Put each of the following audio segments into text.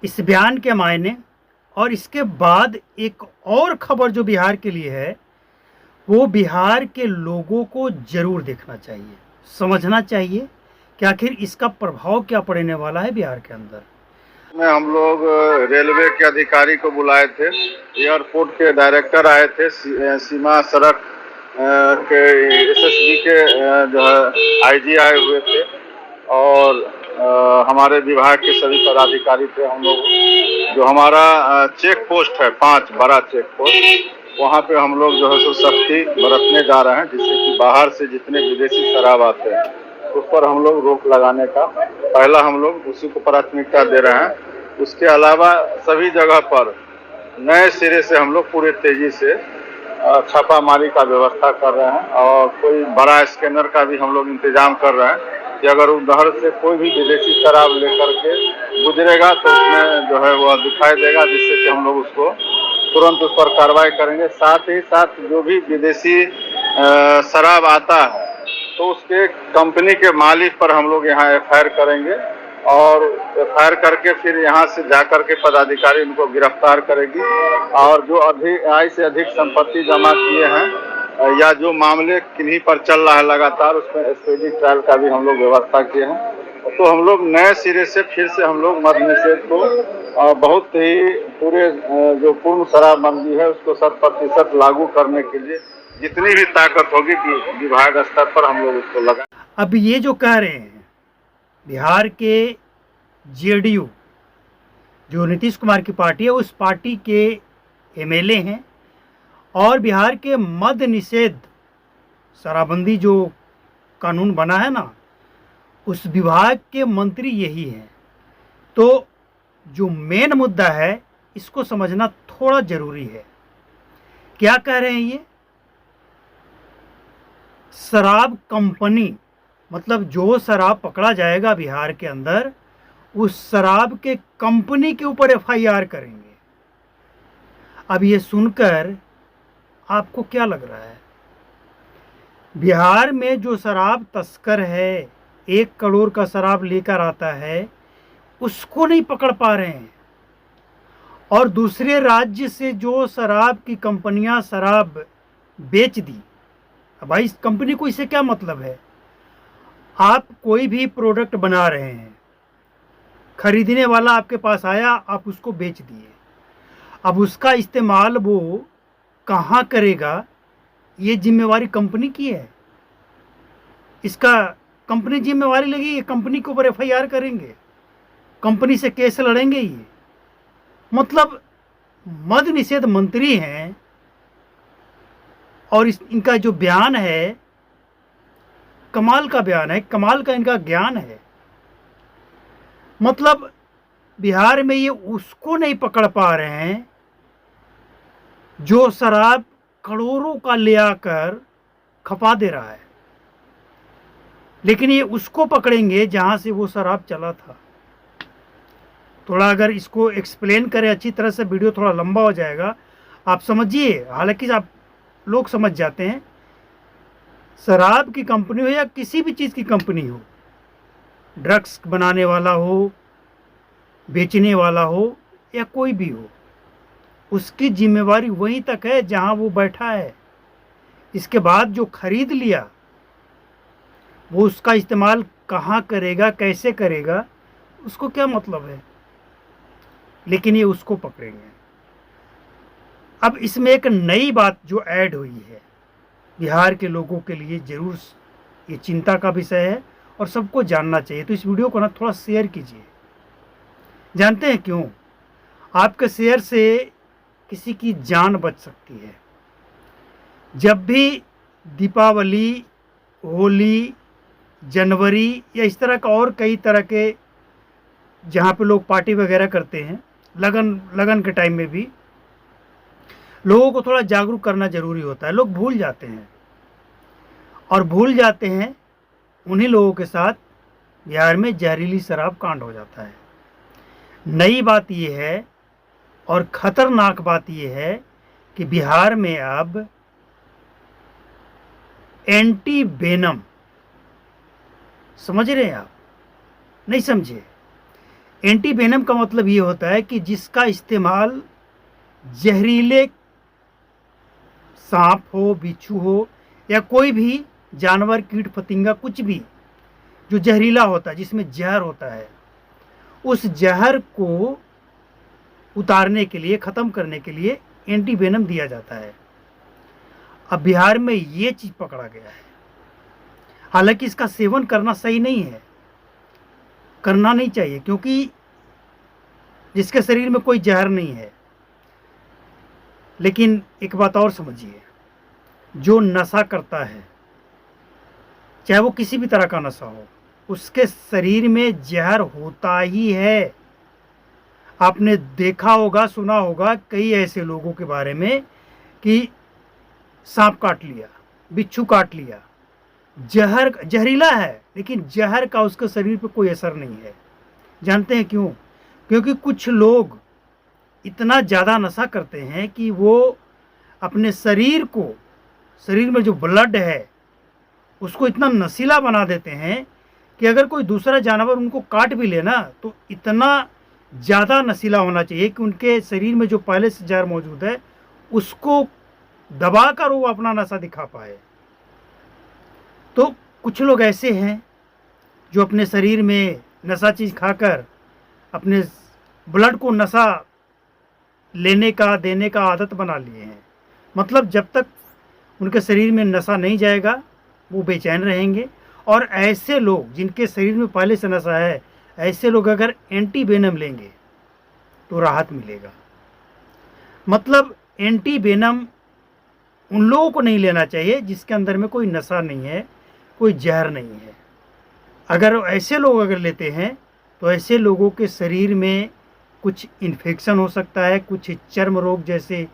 इस बयान के मायने। और इसके बाद एक और खबर जो बिहार के लिए है, वो बिहार के लोगों को जरूर देखना चाहिए, समझना चाहिए कि आखिर इसका प्रभाव क्या पड़ने वाला है बिहार के अंदर। में हम लोग रेलवे के अधिकारी को बुलाए थे, एयरपोर्ट के डायरेक्टर आए थे, सीमा सड़क के एसएसबी के जो है आईजी आए हुए थे, और हमारे विभाग के सभी पदाधिकारी थे। हम लोग जो हमारा चेक पोस्ट है, 5 बड़ा चेक पोस्ट, वहाँ पे हम लोग जो है सो सख्ती बरतने जा रहे हैं, जिससे कि बाहर से जितने विदेशी शराब आते हैं उस पर हम लोग रोक लगाने का पहला हम लोग उसी को प्राथमिकता दे रहे हैं। उसके अलावा सभी जगह पर नए सिरे से हम लोग पूरे तेजी से छापामारी का व्यवस्था कर रहे हैं, और कोई बड़ा स्कैनर का भी हम लोग इंतजाम कर रहे हैं कि अगर उधर से कोई भी विदेशी शराब लेकर के गुजरेगा तो उसमें जो है वह दिखाई देगा, जिससे कि हम लोग उसको तुरंत उस पर कार्रवाई करेंगे। साथ ही साथ जो भी विदेशी शराब आता है तो उसके कंपनी के मालिक पर हम लोग यहाँ एफआईआर करेंगे, और एफआईआर करके फिर यहाँ से जाकर के पदाधिकारी उनको गिरफ्तार करेगी। और जो आय से अधिक संपत्ति जमा किए हैं या जो मामले किन्हीं पर चल रहा है लगातार, उसमें स्पेडी ट्रायल का भी हम लोग व्यवस्था किए हैं। तो हम लोग नए सिरे से फिर से हम लोग मद्य निषेध को बहुत ही पूरे जो पूर्ण शराबबंदी है उसको 100% लागू करने के लिए जितनी भी ताकत होगी विभाग स्तर पर हम लोग उसको लगा। अब ये जो कह रहे हैं बिहार के जेडीयू, जो नीतीश कुमार की पार्टी है, उस पार्टी के एमएलए हैं, और बिहार के मद्य निषेध शराबबंदी जो कानून बना है ना, उस विभाग के मंत्री यही हैं। तो जो मेन मुद्दा है इसको समझना थोड़ा जरूरी है। क्या कह रहे हैं ये? शराब कंपनी, मतलब जो शराब पकड़ा जाएगा बिहार के अंदर, उस शराब के कंपनी के ऊपर एफआईआर करेंगे। अब ये सुनकर आपको क्या लग रहा है? बिहार में जो शराब तस्कर है, 1 करोड़ का शराब लेकर आता है, उसको नहीं पकड़ पा रहे हैं, और दूसरे राज्य से जो शराब की कंपनियां शराब बेच दी। अब भाई, इस कंपनी को इससे क्या मतलब है? आप कोई भी प्रोडक्ट बना रहे हैं, खरीदने वाला आपके पास आया, आप उसको बेच दिए। अब उसका इस्तेमाल वो कहाँ करेगा, ये जिम्मेवारी कंपनी की है। इसका कंपनी जिम्मेवारी लेगी, ये कंपनी के ऊपर एफआईआर करेंगे, कंपनी से केस लड़ेंगे ये। मतलब मद्य निषेध मंत्री हैं, और इनका जो बयान है कमाल का बयान है, कमाल का इनका ज्ञान है। मतलब बिहार में ये उसको नहीं पकड़ पा रहे हैं जो शराब करोड़ों का ले आकर खपा दे रहा है, लेकिन ये उसको पकड़ेंगे जहां से वो शराब चला था। थोड़ा अगर इसको एक्सप्लेन करें अच्छी तरह से, वीडियो थोड़ा लंबा हो जाएगा, आप समझिए। हालांकि आप लोग समझ जाते हैं, शराब की कंपनी हो या किसी भी चीज़ की कंपनी हो, ड्रग्स बनाने वाला हो, बेचने वाला हो, या कोई भी हो, उसकी जिम्मेवारी वहीं तक है जहां वो बैठा है। इसके बाद जो खरीद लिया, वो उसका इस्तेमाल कहाँ करेगा, कैसे करेगा, उसको क्या मतलब है। लेकिन ये उसको पकड़ेंगे। अब इसमें एक नई बात जो ऐड हुई है, बिहार के लोगों के लिए जरूर ये चिंता का विषय है और सबको जानना चाहिए। तो इस वीडियो को ना थोड़ा शेयर कीजिए। जानते हैं क्यों? आपके शेयर से किसी की जान बच सकती है। जब भी दीपावली, होली, जनवरी या इस तरह का और कई तरह के जहाँ पे लोग पार्टी वगैरह करते हैं, लगन लगन के टाइम में भी लोगों को थोड़ा जागरूक करना जरूरी होता है। लोग भूल जाते हैं, और भूल जाते हैं उन्हीं लोगों के साथ बिहार में जहरीली शराब कांड हो जाता है। नई बात यह है और ख़तरनाक बात यह है कि बिहार में अब एंटी वेनम, समझ रहे हैं आप? नहीं समझे? एंटी वेनम का मतलब ये होता है कि जिसका इस्तेमाल जहरीले सांप हो, बिच्छू हो या कोई भी जानवर, कीट फतिंगा, कुछ भी जो जहरीला होता है, जिसमें जहर होता है, उस जहर को उतारने के लिए, ख़त्म करने के लिए एंटी वेनम दिया जाता है। अब बिहार में ये चीज़ पकड़ा गया है। हालांकि इसका सेवन करना सही नहीं है, करना नहीं चाहिए, क्योंकि जिसके शरीर में कोई जहर नहीं है। लेकिन एक बात और समझिए, जो नशा करता है, चाहे वो किसी भी तरह का नशा हो, उसके शरीर में जहर होता ही है। आपने देखा होगा, सुना होगा कई ऐसे लोगों के बारे में कि सांप काट लिया, बिच्छू काट लिया, जहरीला है, लेकिन जहर का उसके शरीर पर कोई असर नहीं है। जानते हैं क्यों? क्योंकि कुछ लोग इतना ज़्यादा नशा करते हैं कि वो अपने शरीर में जो ब्लड है उसको इतना नशीला बना देते हैं कि अगर कोई दूसरा जानवर उनको काट भी लेना तो इतना ज़्यादा नशीला होना चाहिए कि उनके शरीर में जो पहले से जहर मौजूद है उसको दबाकर वो अपना नशा दिखा पाए। तो कुछ लोग ऐसे हैं जो अपने शरीर में नशा चीज़ खाकर अपने ब्लड को नशा लेने का, देने का आदत बना लिए हैं। मतलब जब तक उनके शरीर में नशा नहीं जाएगा वो बेचैन रहेंगे। और ऐसे लोग जिनके शरीर में पहले से नशा है, ऐसे लोग अगर एंटी वेनम लेंगे तो राहत मिलेगा। मतलब एंटी वेनम उन लोगों को नहीं लेना चाहिए जिसके अंदर में कोई नशा नहीं है, कोई जहर नहीं है। अगर ऐसे लोग अगर लेते हैं तो ऐसे लोगों के शरीर में कुछ इन्फेक्शन हो सकता है, कुछ चर्म रोग जैसे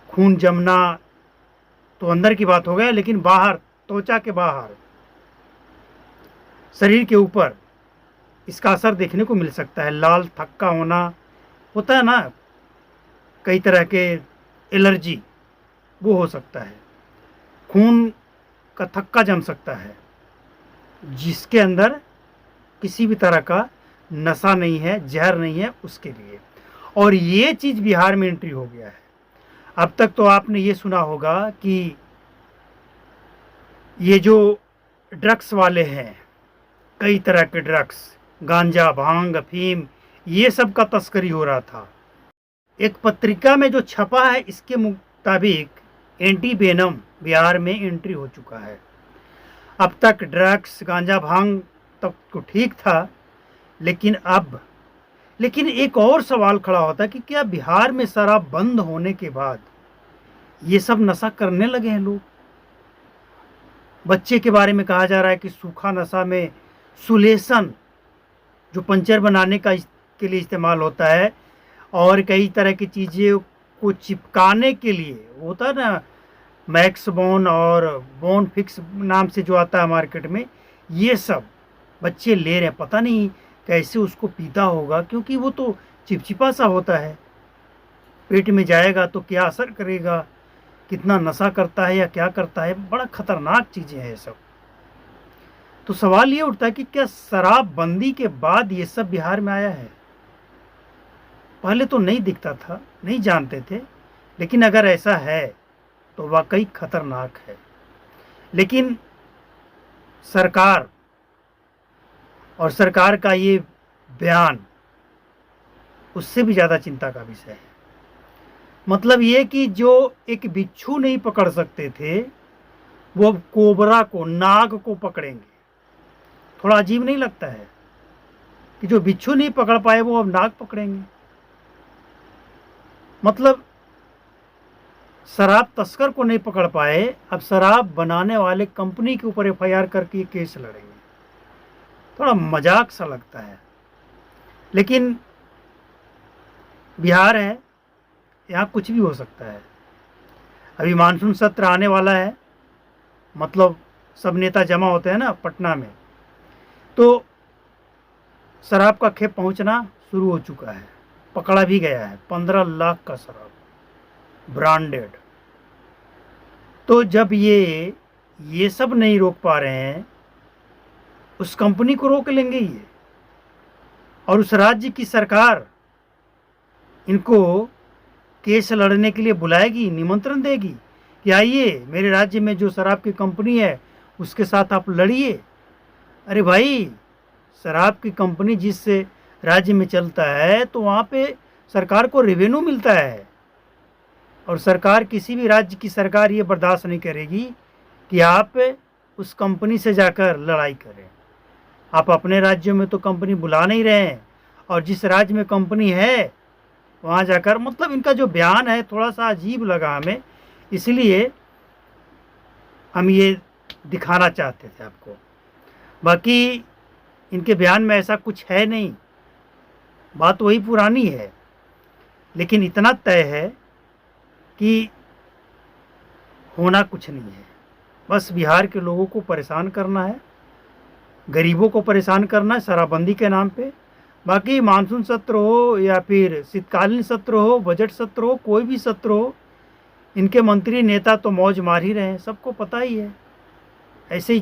खून जमना तो अंदर की बात हो गया, लेकिन बाहर, त्वचा के बाहर, शरीर के ऊपर इसका असर देखने को मिल सकता है। लाल थक्का होना होता है ना, कई तरह के एलर्जी, वो हो सकता है। खून का थक्का जम सकता है जिसके अंदर किसी भी तरह का नशा नहीं है, जहर नहीं है, उसके लिए। और ये चीज़ बिहार में एंट्री हो गया है। अब तक तो आपने ये सुना होगा कि ये जो ड्रग्स वाले हैं, कई तरह के ड्रग्स, गांजा, भांग, अफीम, ये सब का तस्करी हो रहा था। एक पत्रिका में जो छपा है इसके मुताबिक एंटी वेनम बिहार में एंट्री हो चुका है। अब तक ड्रग्स, गांजा, भांग तक तो ठीक था, लेकिन एक और सवाल खड़ा होता है कि क्या बिहार में शराब बंद होने के बाद ये सब नशा करने लगे हैं लोग? बच्चे के बारे में कहा जा रहा है कि सूखा नशा में सुलेसन, जो पंचर बनाने के लिए इस्तेमाल होता है, और कई तरह की चीज़ें को चिपकाने के लिए होता है ना, मैक्स बोन और बोन फिक्स नाम से जो आता है मार्केट में, ये सब बच्चे ले रहे हैं। पता नहीं कैसे उसको पीता होगा, क्योंकि वो तो चिपचिपा सा होता है, पेट में जाएगा तो क्या असर करेगा, कितना नशा करता है या क्या करता है, बड़ा खतरनाक चीज़ें हैं ये सब। तो सवाल ये उठता है कि क्या शराबबंदी के बाद ये सब बिहार में आया है? पहले तो नहीं दिखता था, नहीं जानते थे, लेकिन अगर ऐसा है तो वाकई खतरनाक है। लेकिन सरकार और सरकार का ये बयान उससे भी ज़्यादा चिंता का विषय है। मतलब ये कि जो एक बिच्छू नहीं पकड़ सकते थे वो अब कोबरा को, नाग को पकड़ेंगे। थोड़ा अजीब नहीं लगता है कि जो बिच्छू नहीं पकड़ पाए वो अब नाग पकड़ेंगे? मतलब शराब तस्कर को नहीं पकड़ पाए, अब शराब बनाने वाले कंपनी के ऊपर एफआईआर करके ये केस लड़ेंगे। थोड़ा मजाक सा लगता है। लेकिन बिहार है, यहाँ कुछ भी हो सकता है। अभी मानसून सत्र आने वाला है, मतलब सब नेता जमा होते हैं ना पटना में, तो शराब का खेप पहुंचना शुरू हो चुका है, पकड़ा भी गया है 15 लाख का शराब, ब्रांडेड। तो जब ये सब नहीं रोक पा रहे हैं, उस कंपनी को रोक लेंगे ये। और उस राज्य की सरकार इनको केस लड़ने के लिए बुलाएगी, निमंत्रण देगी कि आइए मेरे राज्य में जो शराब की कंपनी है उसके साथ आप लड़िए। अरे भाई, शराब की कंपनी जिस राज्य में चलता है तो वहाँ पे सरकार को रेवेन्यू मिलता है, और सरकार, किसी भी राज्य की सरकार ये बर्दाश्त नहीं करेगी कि आप उस कंपनी से जाकर लड़ाई करें। आप अपने राज्यों में तो कंपनी बुला नहीं रहे हैं, और जिस राज्य में कंपनी है वहाँ जाकर, मतलब इनका जो बयान है थोड़ा सा अजीब लगा हमें, इसलिए हम ये दिखाना चाहते थे आपको। बाकी इनके बयान में ऐसा कुछ है नहीं, बात वही पुरानी है, लेकिन इतना तय है कि होना कुछ नहीं है। बस बिहार के लोगों को परेशान करना है, गरीबों को परेशान करना है शराबबंदी के नाम पे। बाकी मानसून सत्र हो या फिर शीतकालीन सत्र हो, बजट सत्र हो, कोई भी सत्र हो, इनके मंत्री नेता तो मौज मार ही रहे हैं, सबको पता ही है। ऐसे ही